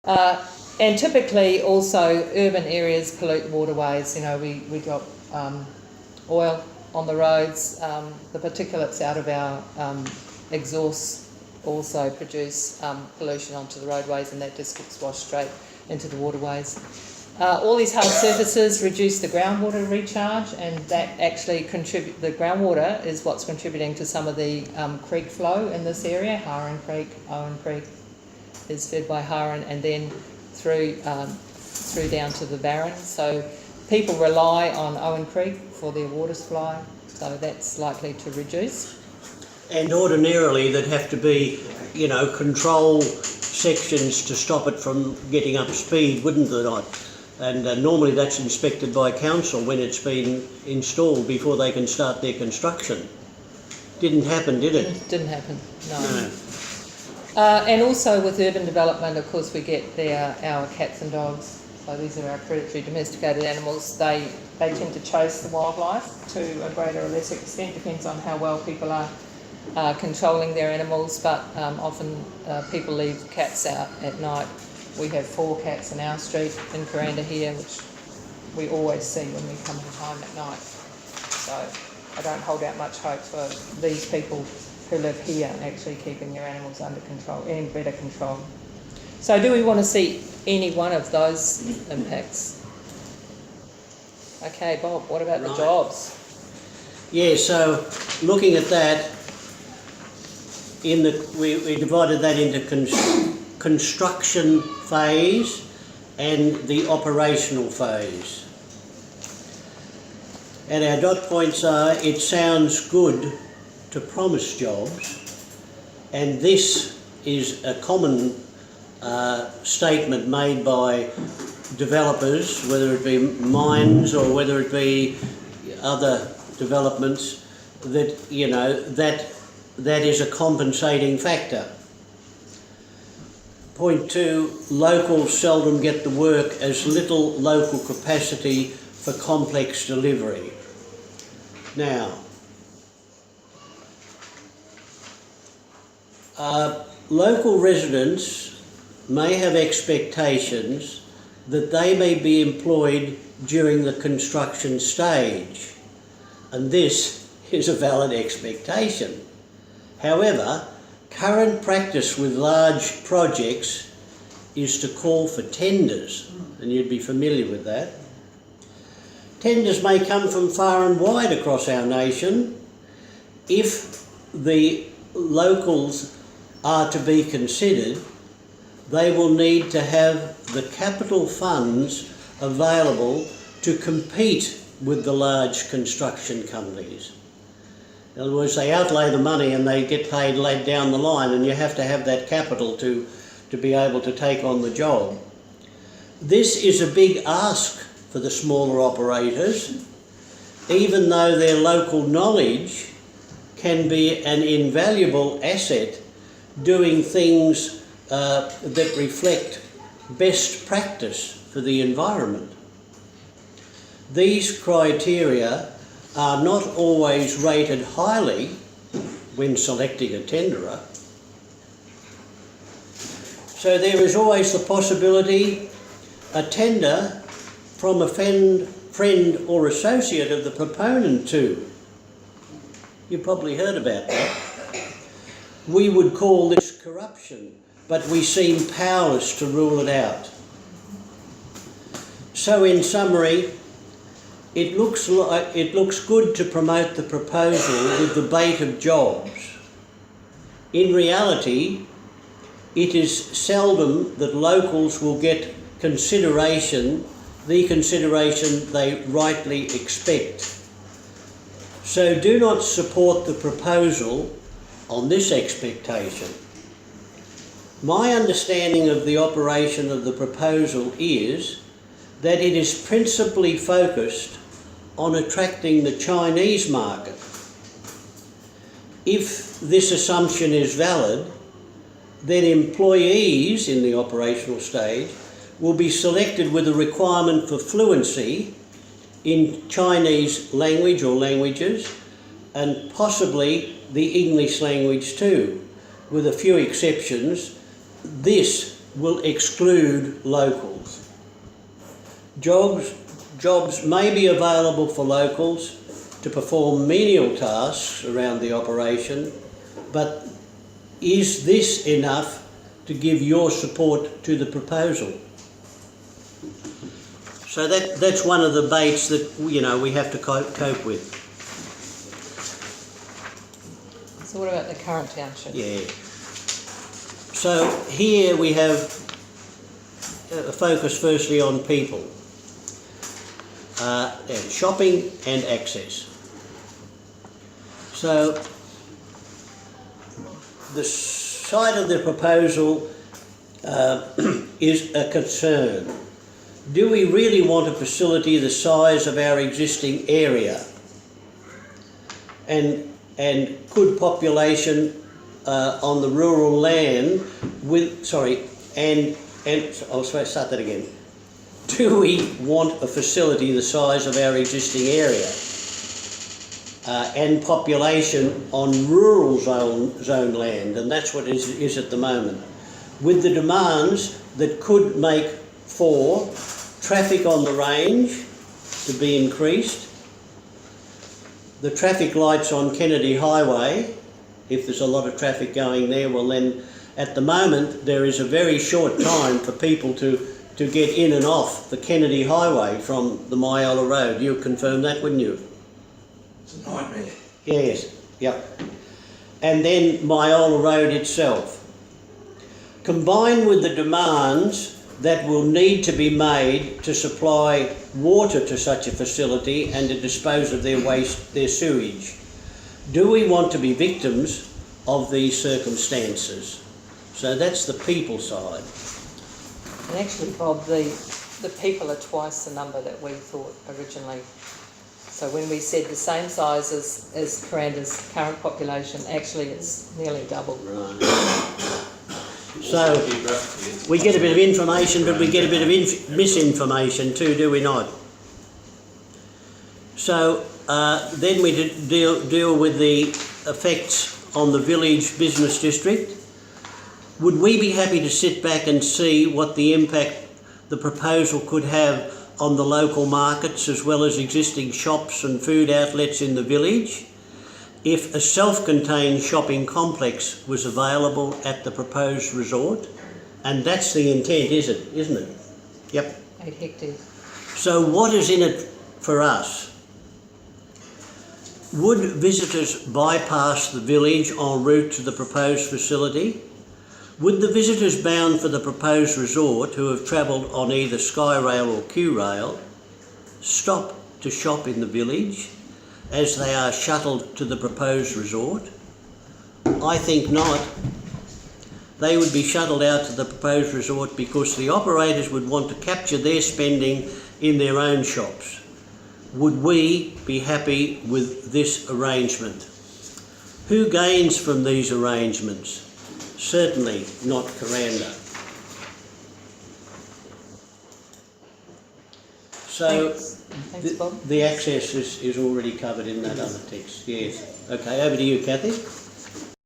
And typically also urban areas pollute waterways. You know, we drop oil on the roads, the particulates out of our exhausts also produce pollution onto the roadways, and that just gets washed straight into the waterways. All these hard surfaces reduce the groundwater recharge, and that actually the groundwater is what's contributing to some of the creek flow in this area. Harren Creek, Owen Creek is fed by Harren, and then through down to the Barron. So people rely on Owen Creek for their water supply, so that's likely to reduce. And ordinarily there'd have to be, you know, control sections to stop it from getting up speed, wouldn't there not? And normally that's inspected by council when it's been installed before they can start their construction. Didn't happen, did it? Didn't happen, no. And also with urban development, of course, we get our cats and dogs. So these are our predatory domesticated animals. They tend to chase the wildlife to a greater or lesser extent, depends on how well people are controlling their animals, but often people leave cats out at night. We have 4 cats in our street in Kuranda here, which we always see when we come home at night. So I don't hold out much hope for these people who live here actually keeping their animals under control, in better control. So do we want to see any one of those impacts? Okay, Bob, what about the jobs? Yeah, so looking at that, we divided that into construction phase and the operational phase. And our dot points are, it sounds good to promise jobs, and this is a common statement made by developers, whether it be MINS or whether it be other developments, that, you know, that is a compensating factor. Point 2, locals seldom get the work as little local capacity for complex delivery. Now, local residents may have expectations that they may be employed during the construction stage, and this is a valid expectation. However, current practice with large projects is to call for tenders, and you'd be familiar with that. Tenders may come from far and wide across our nation. If the locals are to be considered, they will need to have the capital funds available to compete with the large construction companies. In other words, they outlay the money and they get paid late down the line, and you have to have that capital to be able to take on the job. This is a big ask for the smaller operators, even though their local knowledge can be an invaluable asset doing things that reflect best practice for the environment. These criteria are not always rated highly when selecting a tenderer. So there is always the possibility a tender from a friend or associate of the proponent too. You probably heard about that. We would call this corruption, but we seem powerless to rule it out. So in summary, it looks good to promote the proposal with the bait of jobs. In reality, it is seldom that locals will get the consideration they rightly expect. So do not support the proposal on this expectation. My understanding of the operation of the proposal is that it is principally focused on attracting the Chinese market. If this assumption is valid, then employees in the operational stage will be selected with a requirement for fluency in Chinese language or languages, and possibly the English language too. With a few exceptions, this will exclude locals. Jobs may be available for locals to perform menial tasks around the operation, but is this enough to give your support to the proposal? So that's one of the baits that, you know, we have to cope with. So what about the current township? Yeah. So here we have a focus firstly on people, and shopping and access. So the side of the proposal is a concern. Do we really want a facility the size of our existing area? And could population on the rural land I'll start that again. Do we want a facility the size of our existing area and population on rural zone land? And that's what is at the moment. With the demands that could make for traffic on the range to be increased, the traffic lights on Kennedy Highway, if there's a lot of traffic going there, well then at the moment there is a very short time for people to get in and off the Kennedy Highway from the Myola Road. You'd confirm that, wouldn't you? It's a nightmare. Yes, yep. And then Myola Road itself. Combined with the demands that will need to be made to supply water to such a facility and to dispose of their waste, their sewage. Do we want to be victims of these circumstances? So that's the people side. And actually, Bob, the people are twice the number that we thought originally. So when we said the same size as Kuranda's current population, actually it's nearly double. Right. So we get a bit of information, but we get a bit of misinformation too, do we not? So then we deal with the effects on the village business district. Would we be happy to sit back and see what the impact the proposal could have on the local markets as well as existing shops and food outlets in the village if a self-contained shopping complex was available at the proposed resort? And that's the intent, isn't it? Yep. 8 hectares. So what is in it for us? Would visitors bypass the village en route to the proposed facility? Would the visitors bound for the proposed resort who have travelled on either Skyrail or Q-Rail stop to shop in the village as they are shuttled to the proposed resort? I think not. They would be shuttled out to the proposed resort because the operators would want to capture their spending in their own shops. Would we be happy with this arrangement? Who gains from these arrangements? Certainly not Kuranda. So Thanks, Bob. the access is already covered in that other text. Yes. Okay, over to you, Cathy.